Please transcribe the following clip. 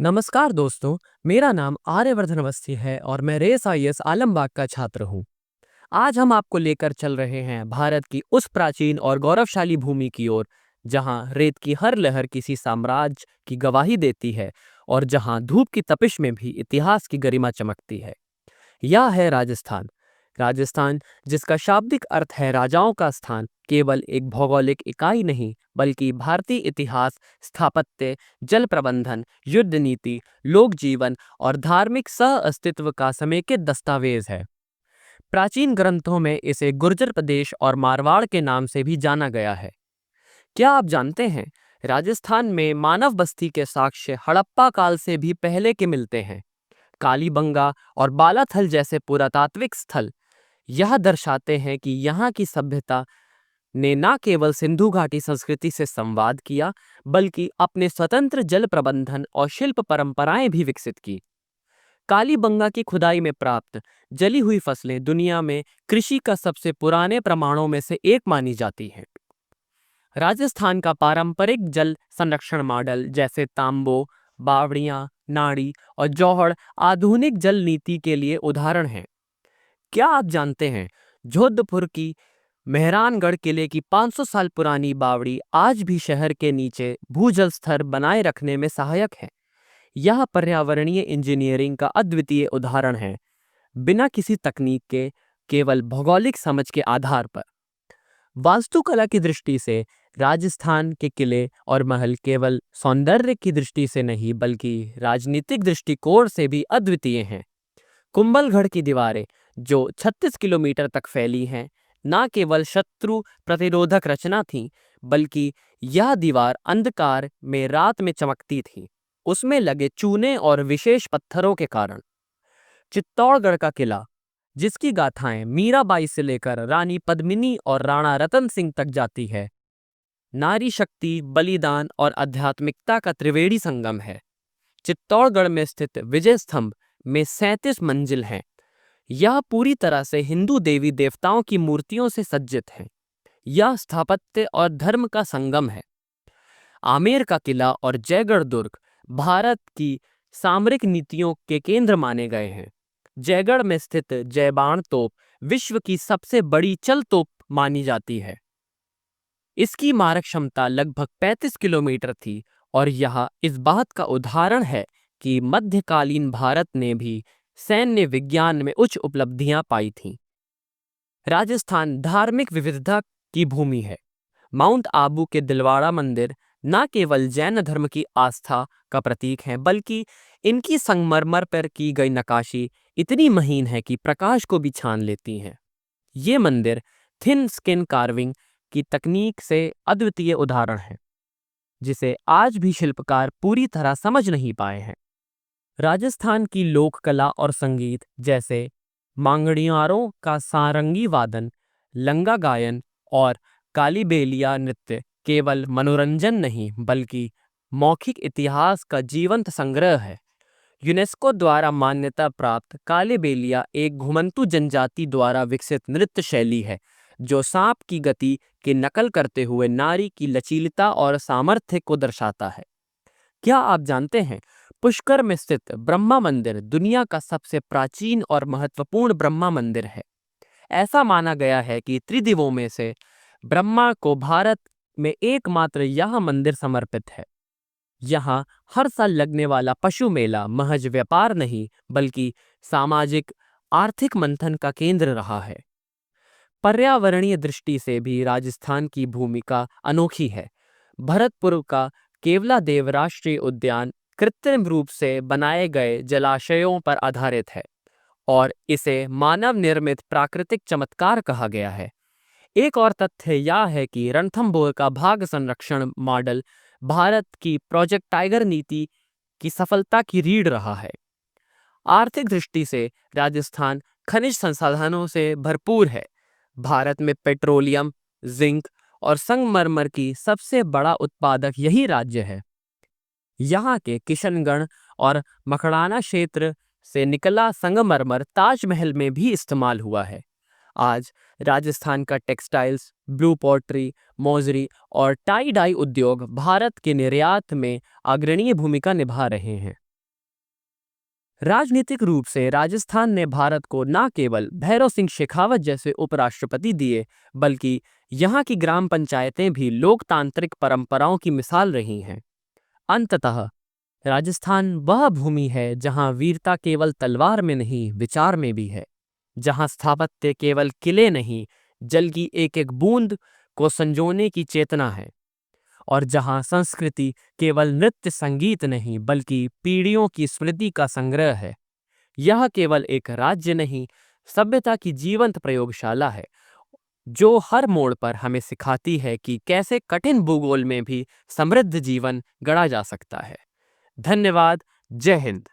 नमस्कार दोस्तों, मेरा नाम आर्यवर्धन अवस्थी है और मैं रेस आईएएस आलमबाग का छात्र हूँ। आज हम आपको लेकर चल रहे हैं भारत की उस प्राचीन और गौरवशाली भूमि की ओर, जहाँ रेत की हर लहर किसी साम्राज्य की गवाही देती है और जहाँ धूप की तपिश में भी इतिहास की गरिमा चमकती है। यह है राजस्थान। राजस्थान, जिसका शाब्दिक अर्थ है राजाओं का स्थान, केवल एक भौगोलिक इकाई नहीं बल्कि भारतीय इतिहास, स्थापत्य, जल प्रबंधन, युद्ध नीति, लोक जीवन और धार्मिक सह अस्तित्व का समेकित दस्तावेज है। प्राचीन ग्रंथों में इसे गुर्जर प्रदेश और मारवाड़ के नाम से भी जाना गया है। क्या आप जानते हैं, राजस्थान में मानव बस्ती के साक्ष्य हड़प्पा काल से भी पहले के मिलते हैं। कालीबंगा और बालाथल जैसे पुरातात्विक स्थल यह दर्शाते हैं कि यहाँ की सभ्यता ने न केवल सिंधु घाटी संस्कृति से संवाद किया, बल्कि अपने स्वतंत्र जल प्रबंधन और शिल्प परंपराएं भी विकसित की। कालीबंगा की खुदाई में प्राप्त जली हुई फसलें दुनिया में कृषि का सबसे पुराने प्रमाणों में से एक मानी जाती हैं। राजस्थान का पारंपरिक जल संरक्षण मॉडल जैसे तांबो, बावड़ियां, नाड़ी और जौहड़ आधुनिक जल नीति के लिए उदाहरण हैं। क्या आप जानते हैं, जोधपुर की मेहरानगढ़ किले की 500 साल पुरानी बावड़ी आज भी शहर के नीचे भूजल स्तर बनाए रखने में सहायक है। यह पर्यावरणीय इंजीनियरिंग का अद्वितीय उदाहरण है, बिना किसी तकनीक के, केवल भौगोलिक समझ के आधार पर। वास्तुकला की दृष्टि से राजस्थान के किले और महल केवल सौंदर्य की दृष्टि से नहीं बल्कि राजनीतिक दृष्टिकोण से भी अद्वितीय हैं। कुंभलगढ़ की दीवारें, जो 36 किलोमीटर तक फैली हैं, न केवल शत्रु प्रतिरोधक रचना थीं, बल्कि यह दीवार अंधकार में रात में चमकती थी, उसमें लगे चूने और विशेष पत्थरों के कारण। चित्तौड़गढ़ का किला, जिसकी गाथाएं मीराबाई से लेकर रानी पद्मिनी और राणा रतन सिंह तक जाती है, नारी शक्ति, बलिदान और आध्यात्मिकता का त्रिवेणी संगम है। चित्तौड़गढ़ में स्थित विजय स्तंभ में 37 मंजिल हैं। यह पूरी तरह से हिंदू देवी देवताओं की मूर्तियों से सज्जित है। यह स्थापत्य और धर्म का संगम है। आमेर का किला और जयगढ़ दुर्ग भारत की सामरिक नीतियों के केंद्र माने गए हैं। जयगढ़ में स्थित जयबाण तोप विश्व की सबसे बड़ी चल तोप मानी जाती है। इसकी मारक क्षमता लगभग 35 किलोमीटर थी और यह इस बात का उदाहरण है कि मध्यकालीन भारत ने भी सैन्य विज्ञान में उच्च उपलब्धियां पाई थीं। राजस्थान धार्मिक विविधता की भूमि है। माउंट आबू के दिलवाड़ा मंदिर न केवल जैन धर्म की आस्था का प्रतीक है, बल्कि इनकी संगमरमर पर की गई नक्काशी इतनी महीन है कि प्रकाश को भी छान लेती है। ये मंदिर थिन स्किन कार्विंग की तकनीक से अद्वितीय उदाहरण है, जिसे आज भी शिल्पकार पूरी तरह समझ नहीं पाए हैं। राजस्थान की लोक कला और संगीत जैसे मांगड़ियारों का सारंगी वादन, लंगा गायन और कालीबेलिया नृत्य केवल मनोरंजन नहीं बल्कि मौखिक इतिहास का जीवंत संग्रह है। यूनेस्को द्वारा मान्यता प्राप्त कालीबेलिया एक घुमंतू जनजाति द्वारा विकसित नृत्य शैली है, जो सांप की गति की नकल करते हुए नारी की लचीलता और सामर्थ्य को दर्शाता है। क्या आप जानते हैं, पुष्कर में स्थित ब्रह्मा मंदिर दुनिया का सबसे प्राचीन और महत्वपूर्ण ब्रह्मा मंदिर है। ऐसा माना गया है कि त्रिदिवों में से ब्रह्मा को भारत में एकमात्र यह मंदिर समर्पित है। यहाँ हर साल लगने वाला पशु मेला महज व्यापार नहीं बल्कि सामाजिक आर्थिक मंथन का केंद्र रहा है। पर्यावरणीय दृष्टि से भी राजस्थान की भूमिका अनोखी है। भरतपुर का केवलादेव राष्ट्रीय उद्यान कृत्रिम रूप से बनाए गए जलाशयों पर आधारित है और इसे मानव निर्मित प्राकृतिक चमत्कार कहा गया है। एक और तथ्य यह है कि रणथंभौर का भाग संरक्षण मॉडल भारत की प्रोजेक्ट टाइगर नीति की सफलता की रीढ़ रहा है। आर्थिक दृष्टि से राजस्थान खनिज संसाधनों से भरपूर है। भारत में पेट्रोलियम, जिंक और संगमरमर की सबसे बड़ा उत्पादक यही राज्य है। यहाँ के किशनगढ़ और मकड़ाना क्षेत्र से निकला संगमरमर ताजमहल में भी इस्तेमाल हुआ है। आज राजस्थान का टेक्सटाइल्स, ब्लू पॉटरी, मोजरी और टाई डाई उद्योग भारत के निर्यात में अग्रणीय भूमिका निभा रहे हैं। राजनीतिक रूप से राजस्थान ने भारत को न केवल भैरव सिंह शेखावत जैसे उपराष्ट्रपति दिए, बल्कि यहाँ की ग्राम पंचायतें भी लोकतांत्रिक परंपराओं की मिसाल रही हैं। अंततः राजस्थान वह भूमि है जहाँ वीरता केवल तलवार में नहीं, विचार में भी है। जहाँ स्थापत्य केवल किले नहीं, जल की एक-एक बूंद को संजोने की चेतना है। और जहाँ संस्कृति केवल नृत्य संगीत नहीं, बल्कि पीढ़ियों की स्मृति का संग्रह है। यह केवल एक राज्य नहीं, सभ्यता की जीवंत प्रयोगशाला है, जो हर मोड़ पर हमें सिखाती है कि कैसे कठिन भूगोल में भी समृद्ध जीवन गढ़ा जा सकता है। धन्यवाद। जय हिंद।